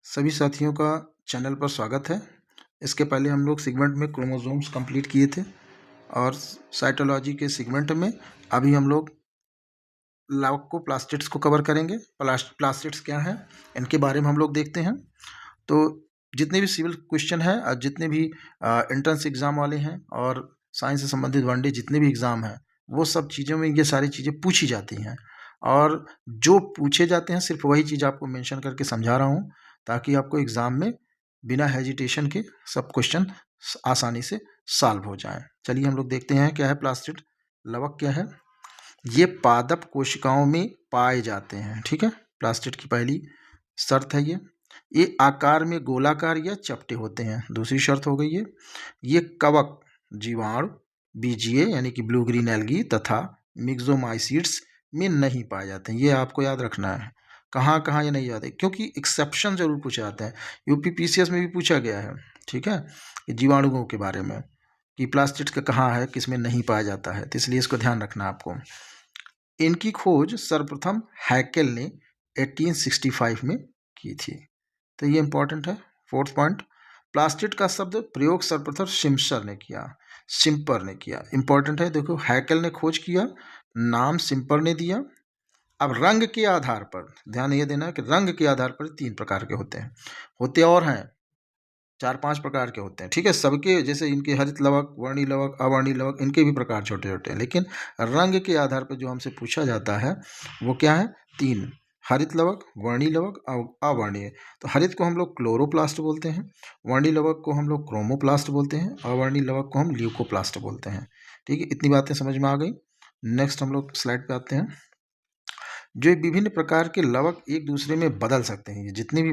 सभी साथियों का चैनल पर स्वागत है। इसके पहले हम लोग सेगमेंट में क्रोमोसोम्स कंप्लीट किए थे और साइटोलॉजी के सेगमेंट में अभी हम लोग लाउकोप्लास्टिड्स को कवर करेंगे। प्लास्टिड्स क्या हैं, इनके बारे में हम लोग देखते हैं। तो जितने भी सिविल क्वेश्चन हैं और जितने भी एंट्रेंस एग्ज़ाम वाले हैं और साइंस से संबंधित वनडे जितने भी एग्ज़ाम हैं, वो सब चीज़ों में ये सारी चीज़ें पूछी जाती हैं और जो पूछे जाते हैं सिर्फ वही चीज़ आपको मेंशन करके समझा रहा हूँ, ताकि आपको एग्ज़ाम में बिना हेजिटेशन के सब क्वेश्चन आसानी से सॉल्व हो जाएं। चलिए हम लोग देखते हैं क्या है प्लास्टिड। लवक क्या है? ये पादप कोशिकाओं में पाए जाते हैं। ठीक है, प्लास्टिड की पहली शर्त है ये आकार में गोलाकार या चपटे होते हैं। दूसरी शर्त हो गई है ये कवक, जीवाणु, बीजीय यानी कि ब्लू ग्रीन एल्गी तथा मिक्सोमाइसीड्स में नहीं पाए जाते हैं। ये आपको याद रखना है। कहाँ कहाँ ये नहीं याद है, क्योंकि एक्सेप्शन जरूर पूछे जाते हैं। यूपीपीसीएस में भी पूछा गया है, ठीक है, जीवाणुओं के बारे में कि प्लास्टिड का कहाँ है, किसमें नहीं पाया जाता है, तो इसलिए इसको ध्यान रखना आपको। इनकी खोज सर्वप्रथम हैकेल ने 1865 में की थी, तो ये इंपॉर्टेंट है। फोर्थ पॉइंट, प्लास्टिड का शब्द प्रयोग सर्वप्रथम सिम्पर ने किया। इंपॉर्टेंट है, देखो हैकेल ने खोज किया, नाम सिम्पर ने दिया। अब रंग के आधार पर ध्यान ये देना कि रंग के आधार पर 3 प्रकार के होते और हैं 4-5 प्रकार के होते हैं, ठीक है। सबके जैसे इनके हरित लवक, वर्णी लवक, अवर्णी लवक, इनके भी प्रकार छोटे छोटे हैं, लेकिन रंग के आधार पर जो हमसे पूछा जाता है वो क्या है? 3, हरित लवक, वर्णी लवक, अवर्णीय। तो हरित को हम लोग क्लोरोप्लास्ट बोलते हैं, वर्णी लवक को हम लोग क्रोमोप्लास्ट बोलते हैं, अवर्णी लवक को हम ल्यूकोप्लास्ट बोलते हैं। ठीक है, इतनी बातें समझ में आ गई। नेक्स्ट हम लोग स्लाइड पे आते हैं। जो विभिन्न प्रकार के लवक एक दूसरे में बदल सकते हैं, ये जितने भी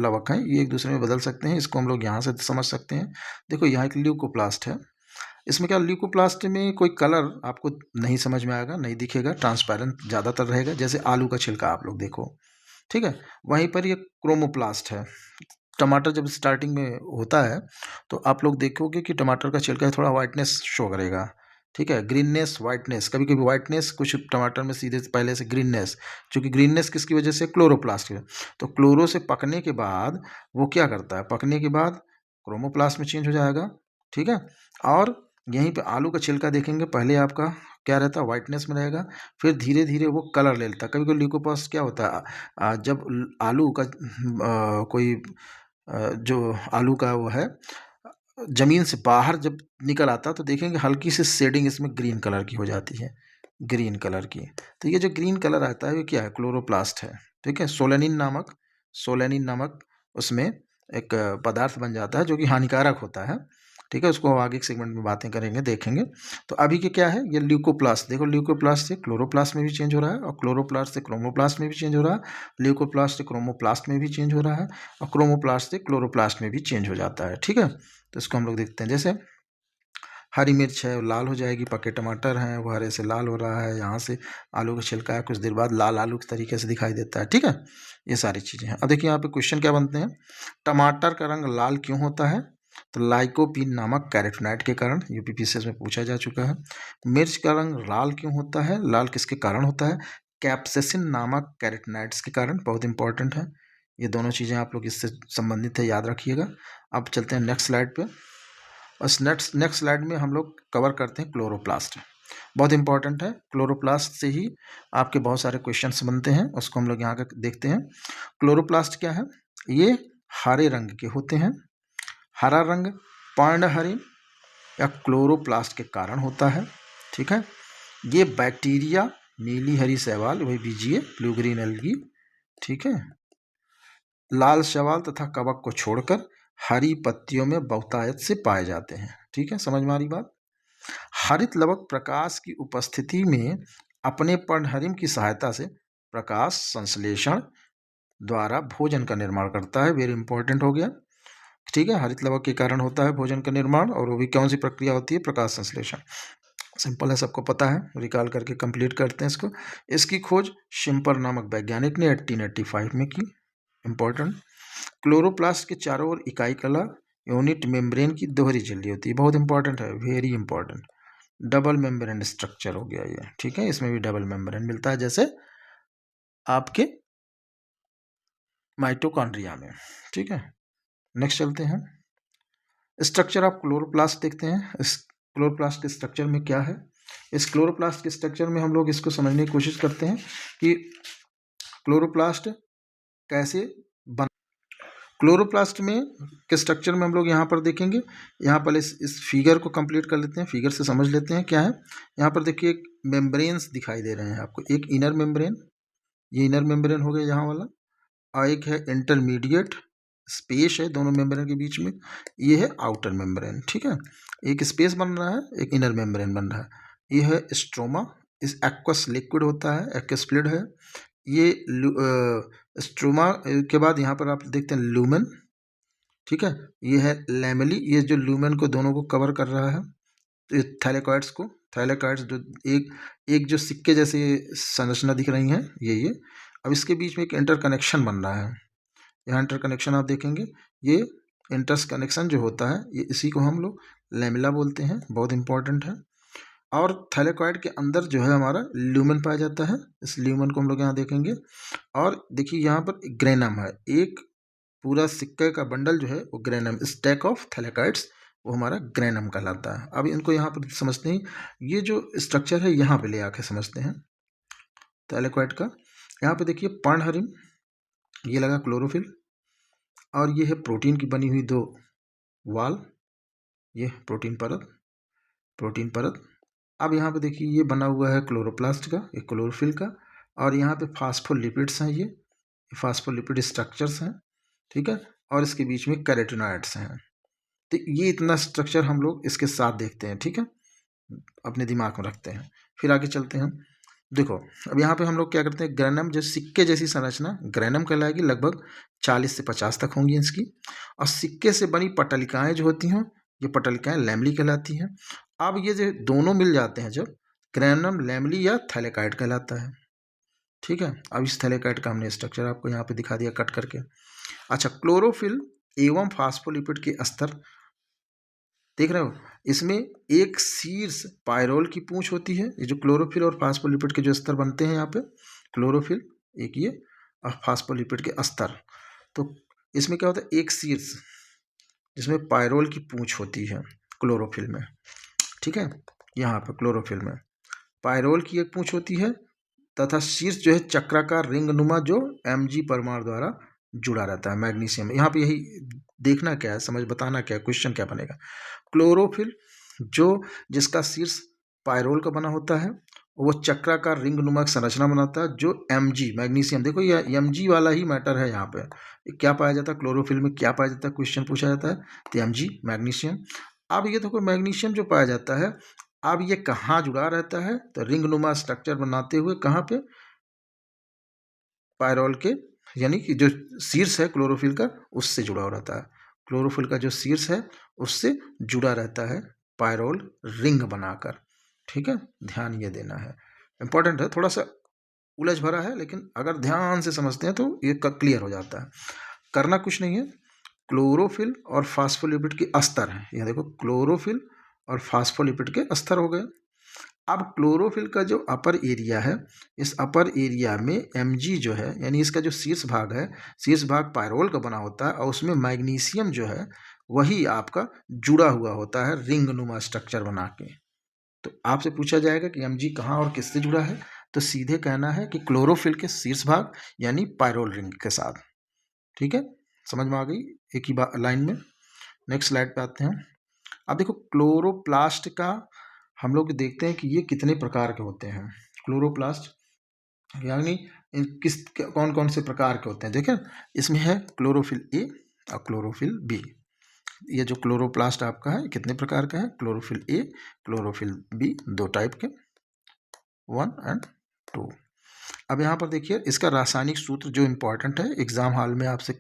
लवक हैं ये एक दूसरे में बदल सकते हैं, इसको हम लोग यहाँ से समझ सकते हैं। देखो यहाँ एक ल्यूकोप्लास्ट है, इसमें क्या ल्यूकोप्लास्ट में कोई कलर आपको नहीं समझ में आएगा, नहीं दिखेगा, ट्रांसपेरेंट ज़्यादातर रहेगा, जैसे आलू का छिलका आप लोग देखो, ठीक है। वहीं पर ये क्रोमोप्लास्ट है। टमाटर जब स्टार्टिंग में होता है तो आप लोग देखोगे कि टमाटर का छिलका थोड़ा वाइटनेस शो करेगा, ठीक है, ग्रीननेस, वाइटनेस, कभी कभी वाइटनेस, कुछ टमाटर में सीधे पहले से ग्रीननेस, क्योंकि ग्रीननेस किसकी वजह से? क्लोरोप्लास्ट की। तो क्लोरो से पकने के बाद वो क्या करता है? पकने के बाद क्रोमोप्लास्ट में चेंज हो जाएगा, ठीक है। और यहीं पे आलू का छिलका देखेंगे, पहले आपका क्या रहता है? वाइटनेस में रहेगा, फिर धीरे धीरे वो कलर ले लेता है। कभी कभी ल्यूकोप्लास्ट क्या होता है, जब आलू का कोई जो आलू का वो है जमीन से बाहर जब निकल आता तो देखेंगे हल्की सी शेडिंग इसमें ग्रीन कलर की हो जाती है, ग्रीन कलर की। तो ये जो ग्रीन कलर आता है ये क्या है? क्लोरोप्लास्ट है, ठीक है। सोलेनिन नामक उसमें एक पदार्थ बन जाता है जो कि हानिकारक होता है, ठीक है। उसको आगे के सेगमेंट में बातें करेंगे, देखेंगे। तो अभी के क्या है? ये ल्यूकोप्लास्ट, देखो ल्यूकोप्लास्ट से क्लोरोप्लास्ट में भी चेंज हो रहा है और क्लोरोप्लास्ट से क्रोमोप्लास्ट में भी चेंज हो रहा है, ल्यूकोप्लास्ट से क्रोमोप्लास्ट में भी चेंज हो रहा है और क्रोमोप्लास्ट से क्लोरोप्लास्ट में भी चेंज हो जाता है, ठीक है। तो इसको हम लोग देखते हैं, जैसे हरी मिर्च है लाल हो जाएगी, पके टमाटर हैं वो हरे से लाल हो रहा है, यहाँ से आलू का छिलका है कुछ देर बाद लाल आलू के तरीके से दिखाई देता है, ठीक है। ये सारी चीज़ें हैं। अब देखिए यहाँ पे क्वेश्चन क्या बनते हैं। टमाटर का रंग लाल क्यों होता है? तो लाइकोपीन नामक कैरोटीनॉइड के कारण, यूपीपीसीएस में पूछा जा चुका है। मिर्च का रंग लाल क्यों होता है? लाल किसके कारण होता है? कैप्सेसिन नामक कैरोटीनॉइड्स के कारण, बहुत इंपॉर्टेंट है। ये दोनों चीज़ें आप लोग इससे संबंधित है, याद रखिएगा। अब चलते हैं नेक्स्ट स्लाइड पे। और नेक्स्ट स्लाइड में हम लोग कवर करते हैं क्लोरोप्लास्ट। बहुत इंपॉर्टेंट है, क्लोरोप्लास्ट से ही आपके बहुत सारे क्वेश्चंस बनते हैं, उसको हम लोग यहाँ का देखते हैं। क्लोरोप्लास्ट क्या है? ये हरे रंग के होते हैं। हरा रंग पर्णहरित या क्लोरोप्लास्ट के कारण होता है, ठीक है। ये बैक्टीरिया, नीली हरी शैवाल, वही बीजीए, ब्लू ग्रीन एल्गी, ठीक है, लाल शैवाल तथा कवक को छोड़कर हरी पत्तियों में बहुतायत से पाए जाते हैं, ठीक है। समझ में आ रही बात? हरित लवक प्रकाश की उपस्थिति में अपने पर्णहरिम की सहायता से प्रकाश संश्लेषण द्वारा भोजन का निर्माण करता है। वेरी इंपॉर्टेंट हो गया, ठीक है। हरित लवक के कारण होता है भोजन का निर्माण, और वो भी कौन सी प्रक्रिया होती है? प्रकाश संश्लेषण। सिंपल है, सबको पता है, रिकॉल करके कंप्लीट करते हैं इसको। इसकी खोज शिम्पर नामक वैज्ञानिक ने 1885 में की। इंपॉर्टेंट, क्लोरोप्लास्ट के चारों ओर इकाई कला यूनिट मेम्ब्रेन की दोहरी झिल्ली होती है, बहुत इंपॉर्टेंट है, very important. Double membrane structure हो गया ये, ठीक है। इसमें भी डबल मेम्ब्रेन मिलता है, जैसे आपके माइटोकॉन्ड्रिया में। ठीक है, नेक्स्ट चलते हैं। स्ट्रक्चर ऑफ क्लोरोप्लास्ट देखते हैं। इस क्लोरोप्लास्ट के स्ट्रक्चर में क्या है। इस क्लोरोप्लास्ट के स्ट्रक्चर में हम लोग इसको समझने की कोशिश करते हैं कि क्लोरोप्लास्ट कैसे बन। क्लोरोप्लास्ट में के स्ट्रक्चर में हम लोग यहाँ पर देखेंगे। यहाँ पर इस फिगर को कंप्लीट कर लेते हैं, फिगर से समझ लेते हैं क्या है। यहाँ पर देखिए एक मेम्ब्रेन्स दिखाई दे रहे हैं आपको, एक इनर मेम्ब्रेन, ये इनर मेम्ब्रेन हो गया यहाँ वाला, और एक है इंटरमीडिएट स्पेस है दोनों मेम्ब्रेन के बीच में, ये है आउटर मेम्ब्रेन। ठीक है, एक स्पेस बन रहा है, एक इनर मेम्ब्रेन बन रहा है। ये है स्ट्रोमा, इस एक्वस लिक्विड होता है, एक्वस फ्लूइड है ये। स्ट्रोमा के बाद यहाँ पर आप देखते हैं लूमेन। ठीक है, ये है लैमेली, ये जो लूमेन को दोनों को कवर कर रहा है। तो ये थैलेकॉइड्स को, थैलेकॉइड्स जो एक जो सिक्के जैसे संरचना दिख रही हैं ये। अब इसके बीच में एक इंटरकनेक्शन बन रहा है, यहाँ इंटरकनेक्शन आप देखेंगे। ये इंटरकनेक्शन जो होता है ये इसी को हम लोग लैमेला बोलते हैं, बहुत इंपॉर्टेंट है। और थैलेकॉइड के अंदर जो है हमारा ल्यूमेन पाया जाता है, इस ल्यूमेन को हम लोग यहाँ देखेंगे। और देखिए यहाँ पर ग्रेनम है, एक पूरा सिक्के का बंडल जो है वो ग्रेनम, स्टैक ऑफ थैलेकॉइड्स, वो हमारा ग्रेनम कहलाता है। अब इनको यहाँ पर समझते हैं, ये जो स्ट्रक्चर है यहाँ पे ले आके समझते हैं थैलेकॉइड का। यहाँ पे देखिए पर्णहरिम, ये लगा क्लोरोफिल, और ये है प्रोटीन की बनी हुई 2 वाल, ये प्रोटीन परत, प्रोटीन परत। अब यहाँ पे देखिए ये बना हुआ है क्लोरोप्लास्ट का, एक क्लोरोफिल का, और यहाँ पे फास्फोलिपिड्स हैं, ये फास्फोलिपिड स्ट्रक्चर्स हैं। ठीक है, और इसके बीच में कैरोटिनॉइड्स हैं। तो ये इतना स्ट्रक्चर हम लोग इसके साथ देखते हैं। ठीक है, अपने दिमाग में रखते हैं। फिर आगे चलते हैं। देखो अब यहाँ पे हम लोग क्या करते हैं, ग्रेनम जो सिक्के जैसी संरचना ग्रेनम कहलाएगी, लगभग 40 से 50 तक होंगी इसकी। और सिक्के से बनी पटलिकाएं जो होती हैं, ये पटलिकाएं लैमली कहलाती हैं। अब ये जो दोनों मिल जाते हैं जब, ग्रेनम लैमली या थैलेकॉइड कहलाता है। ठीक है, अब इस थैलेकॉइड का हमने स्ट्रक्चर आपको यहाँ पे दिखा दिया कट करके। अच्छा, क्लोरोफिल एवं फास्फोलिपिड के स्तर देख रहे हो, इसमें एक शीर्ष पायरोल की पूंछ होती है। ये जो क्लोरोफिल और फास्फोलिपिड के जो स्तर बनते हैं यहाँ पे, क्लोरोफिल एक ये और फास्फोलिपिड के स्तर, तो इसमें क्या होता है, एक शीर्ष जिसमें पायरोल की पूंछ होती है क्लोरोफिल में। ठीक है, यहाँ पर क्लोरोफिल में पायरोल की एक पूंछ होती है, तथा शीर्ष जो है चक्राकार रिंगनुमा जो Mg परमाणु द्वारा जुड़ा रहता है मैग्नीशियम। यहाँ पे यही देखना क्या है, समझ बताना क्या है, क्वेश्चन क्या बनेगा। क्लोरोफिल जो जिसका शीर्ष पायरोल का बना होता है, वो चक्राकार रिंगनुमा संरचना बनाता है जो Mg मैग्नीशियम, देखो ये Mg वाला ही मैटर है। यहाँ पे क्या पाया जाता है क्लोरोफिल में, क्या पाया जाता है, क्वेश्चन पूछा जाता है, तो Mg मैग्नीशियम। अब ये देखो मैग्नीशियम जो पाया जाता है, अब ये कहाँ जुड़ा रहता है, तो रिंगनुमा स्ट्रक्चर बनाते हुए कहाँ पे, पायरोल के, यानी कि जो शीर्ष है क्लोरोफिल का उससे जुड़ा हो रहता है। क्लोरोफिल का जो शीर्ष है उससे जुड़ा रहता है पायरोल रिंग बनाकर। ठीक है, ध्यान ये देना है, इंपॉर्टेंट है, थोड़ा सा उलझ भरा है, लेकिन अगर ध्यान से समझते हैं तो ये क्लियर हो जाता है। करना कुछ नहीं है, क्लोरोफिल और फास्फोलिपिड के स्तर हैं। ये देखो क्लोरोफिल और फास्फोलिपिड के स्तर हो गए। अब क्लोरोफिल का जो अपर एरिया है, इस अपर एरिया में Mg जो है, यानी इसका जो शीर्ष भाग है, शीर्ष भाग पायरोल का बना होता है, और उसमें मैग्नीशियम जो है वही आपका जुड़ा हुआ होता है रिंगनुमा स्ट्रक्चर बना के। तो आपसे पूछा जाएगा कि Mg कहाँ और किससे जुड़ा है, तो सीधे कहना है कि क्लोरोफिल के शीर्ष भाग यानी पायरोल रिंग के साथ। ठीक है, समझ में आ गई एक ही लाइन में। नेक्स्ट स्लाइड पे आते हैं। अब देखो क्लोरोप्लास्ट का हम लोग देखते हैं कि ये कितने प्रकार के होते हैं। क्लोरोप्लास्ट यानी कौन कौन से प्रकार के होते हैं, देखें इसमें है क्लोरोफिल ए और क्लोरोफिल बी। ये जो क्लोरोप्लास्ट आपका है कितने प्रकार का है, chlorophyll A chlorophyll B, 2 type के, 1 और 2। अब यहाँ पर देखिए इसका रासायनिक सूत्र जो इम्पोर्टेंट है, एग्जाम हॉल में आपसे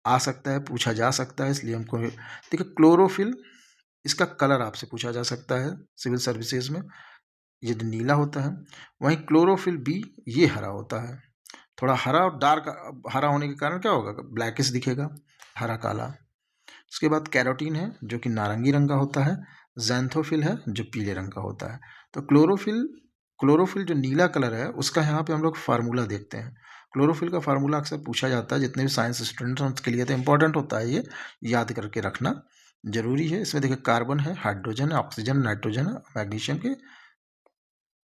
आ सकता है, पूछा जा सकता है, इसलिए हमको देखिए क्लोरोफिल, इसका कलर आपसे पूछा जा सकता है सिविल सर्विसेज में, ये जो नीला होता है। वहीं क्लोरोफिल बी ये हरा होता है, थोड़ा हरा और डार्क हरा होने के कारण क्या होगा, ब्लैकिश दिखेगा, हरा काला। उसके बाद कैरोटीन है जो कि नारंगी रंग का होता है, ज़ैंथोफिल है जो पीले रंग का होता है। तो क्लोरोफिल जो नीला कलर है उसका यहाँ पे हम लोग फार्मूला देखते हैं। क्लोरोफिल का फार्मूला अक्सर पूछा जाता है, जितने भी साइंस स्टूडेंट्स के लिए तो इंपॉर्टेंट होता है, ये याद करके रखना जरूरी है। इसमें देखिए कार्बन है, हाइड्रोजन है, ऑक्सीजन, नाइट्रोजन है, मैग्नीशियम के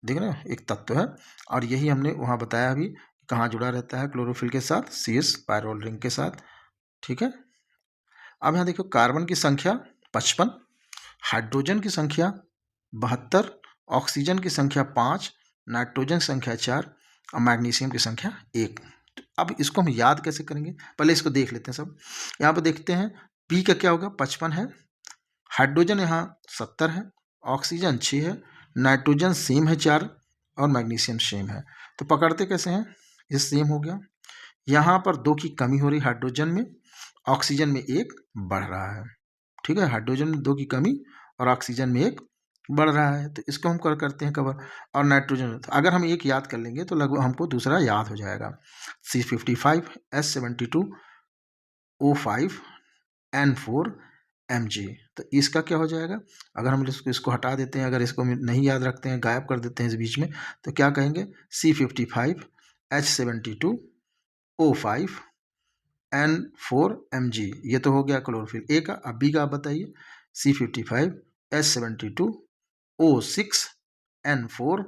देख रहे हैं एक तत्व है, और यही हमने वहाँ बताया अभी कहाँ जुड़ा रहता है क्लोरोफिल के साथ, CS पायरोल रिंग के साथ। ठीक है, अब यहाँ देखो कार्बन की संख्या 55, हाइड्रोजन की संख्या 72, ऑक्सीजन की संख्या 5, नाइट्रोजन की संख्या 4 और मैग्नीशियम की संख्या 1। अब इसको हम याद कैसे करेंगे, पहले इसको देख लेते हैं सब। यहाँ पर देखते हैं P का क्या होगा, 55 है, हाइड्रोजन यहाँ 70 है, ऑक्सीजन 6 है, नाइट्रोजन सेम है 4 और मैग्नीशियम सेम है। तो पकड़ते कैसे हैं, ये सेम हो गया। यहाँ पर 2 की कमी हो रही हाइड्रोजन में, ऑक्सीजन में 1 बढ़ रहा है। ठीक है, हाइड्रोजन में 2 की कमी और ऑक्सीजन में 1 बढ़ रहा है, तो इसको हम करते हैं कवर। और नाइट्रोजन, तो अगर हम एक याद कर लेंगे तो लगभग हमको दूसरा याद हो जाएगा, C55 S72 O5 N4 Mg। तो इसका क्या हो जाएगा, अगर हम इसको हटा देते हैं, अगर इसको नहीं याद रखते हैं, गायब कर देते हैं इस बीच में, तो क्या कहेंगे, C55 H72 O5 N4 Mg। ये तो हो गया क्लोरोफिल ए का। अब बी का आप बताइए, C55 H72 O6 N4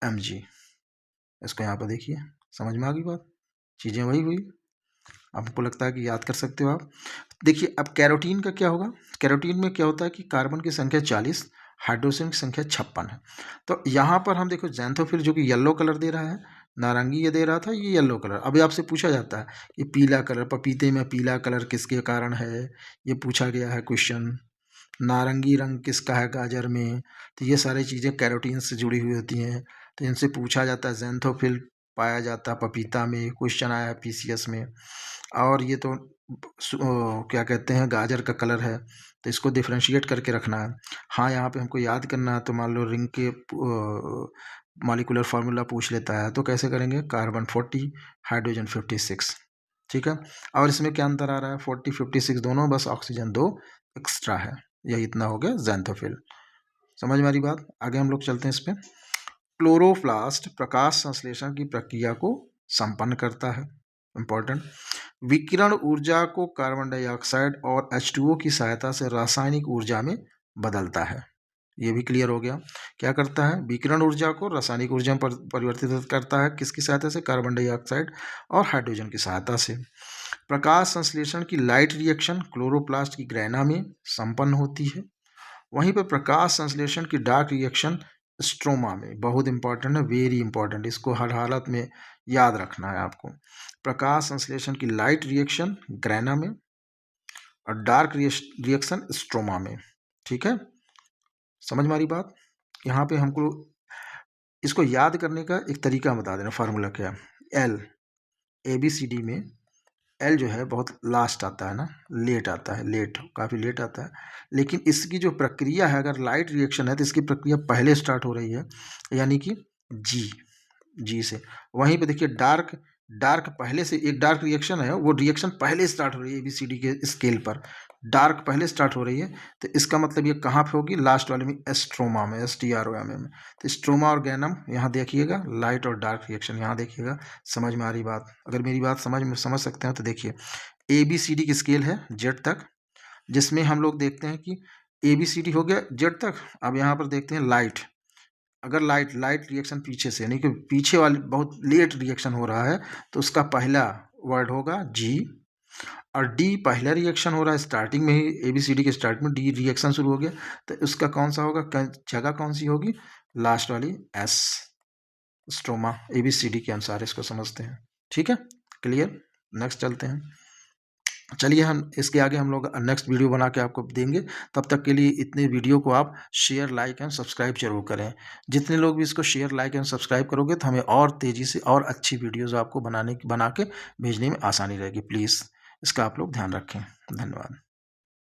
Mg। इसको यहाँ पर देखिए, समझ में आ गई बात, चीज़ें वही हुई। आपको लगता है कि याद कर सकते हो आप। देखिए अब कैरोटीन का क्या होगा, कैरोटीन में क्या होता है कि कार्बन की संख्या 40, हाइड्रोजन की संख्या 56 है। तो यहाँ पर हम देखो ज़ैंथोफिल जो कि येलो कलर दे रहा है, नारंगी ये दे रहा था, ये येलो कलर। अभी आपसे पूछा जाता है कि पीला कलर, पपीते में पीला कलर किसके कारण है, ये पूछा गया है क्वेश्चन। नारंगी रंग किसका है गाजर में, तो ये सारी चीज़ें कैरोटीन से जुड़ी हुई होती हैं, तो इनसे पूछा जाता है। ज़ैंथोफिल पाया जाता है पपीता में, क्वेश्चन आया है PCS में। और ये तो क्या कहते हैं, गाजर का कलर है, तो इसको डिफ्रेंशिएट करके रखना है। हाँ, यहाँ पे हमको याद करना है, तो मान लो रिंग के मॉलिक्यूलर फार्मूला पूछ लेता है, तो कैसे करेंगे, कार्बन 40 हाइड्रोजन 56। ठीक है, और इसमें क्या अंतर आ रहा है, 40 56 दोनों, बस ऑक्सीजन 2 एक्स्ट्रा है। यही इतना हो गया ज़ैंथोफिल। समझ में आ रही बात, आगे हम लोग चलते हैं इस पर। क्लोरोप्लास्ट प्रकाश संश्लेषण की प्रक्रिया को संपन्न करता है, इंपॉर्टेंट। विकिरण ऊर्जा को कार्बन डाइऑक्साइड और H2O की सहायता से रासायनिक ऊर्जा में बदलता है। ये भी क्लियर हो गया, क्या करता है, विकिरण ऊर्जा को रासायनिक ऊर्जा में परिवर्तित करता है, किसकी सहायता से, कार्बन डाइऑक्साइड और हाइड्रोजन की सहायता से। प्रकाश संश्लेषण की लाइट रिएक्शन क्लोरोप्लास्ट की ग्रैना में संपन्न होती है। वहीं पर प्रकाश संश्लेषण की डार्क रिएक्शन स्ट्रोमा में, बहुत इंपॉर्टेंट है, वेरी इंपॉर्टेंट, इसको हर हालत में याद रखना है आपको। प्रकाश संश्लेषण की लाइट रिएक्शन ग्रैना में और डार्क रिएक्शन स्ट्रोमा में। ठीक है, समझ में आ रही बात। यहाँ पे हमको इसको याद करने का एक तरीका बता देना, फार्मूला क्या, L ABCD में L जो है बहुत लास्ट आता है ना, लेट आता है, लेट, काफ़ी लेट आता है। लेकिन इसकी जो प्रक्रिया है, अगर लाइट रिएक्शन है तो इसकी प्रक्रिया पहले स्टार्ट हो रही है, यानी कि G से। वहीं पे देखिए डार्क पहले से, एक डार्क रिएक्शन है, वो रिएक्शन पहले स्टार्ट हो रही है ABCD के स्केल पर, डार्क पहले स्टार्ट हो रही है, तो इसका मतलब ये कहाँ पे होगी, लास्ट वाले में, स्ट्रोमा में, STROMA में। तो स्ट्रोमा और गैनम यहाँ देखिएगा, लाइट और डार्क रिएक्शन यहाँ देखिएगा। समझ में आ रही बात, अगर मेरी बात समझ सकते हैं तो देखिए, ABCD की स्केल है Z तक, जिसमें हम लोग देखते हैं कि ABCD हो गया Z तक। अब यहाँ पर देखते हैं लाइट, अगर लाइट रिएक्शन पीछे से, यानी कि पीछे वाली बहुत लेट रिएक्शन हो रहा है, तो उसका पहला वर्ड होगा G, और D पहला रिएक्शन हो रहा है स्टार्टिंग में ही, ABCD के स्टार्ट में D रिएक्शन शुरू हो गया, तो उसका कौन सा होगा, जगह कौन सी होगी, लास्ट वाली S, स्ट्रोमा। ABCD के अनुसार इसको समझते हैं। ठीक है, क्लियर, नेक्स्ट चलते हैं। चलिए हम इसके आगे हम लोग नेक्स्ट वीडियो बना के आपको देंगे। तब तक के लिए इतने वीडियो को आप शेयर, लाइक एंड सब्सक्राइब जरूर करें। जितने लोग भी इसको शेयर, लाइक एंड सब्सक्राइब करोगे तो हमें और तेज़ी से और अच्छी वीडियोज़ आपको बना के भेजने में आसानी रहेगी। प्लीज़ इसका आप लोग ध्यान रखें। धन्यवाद।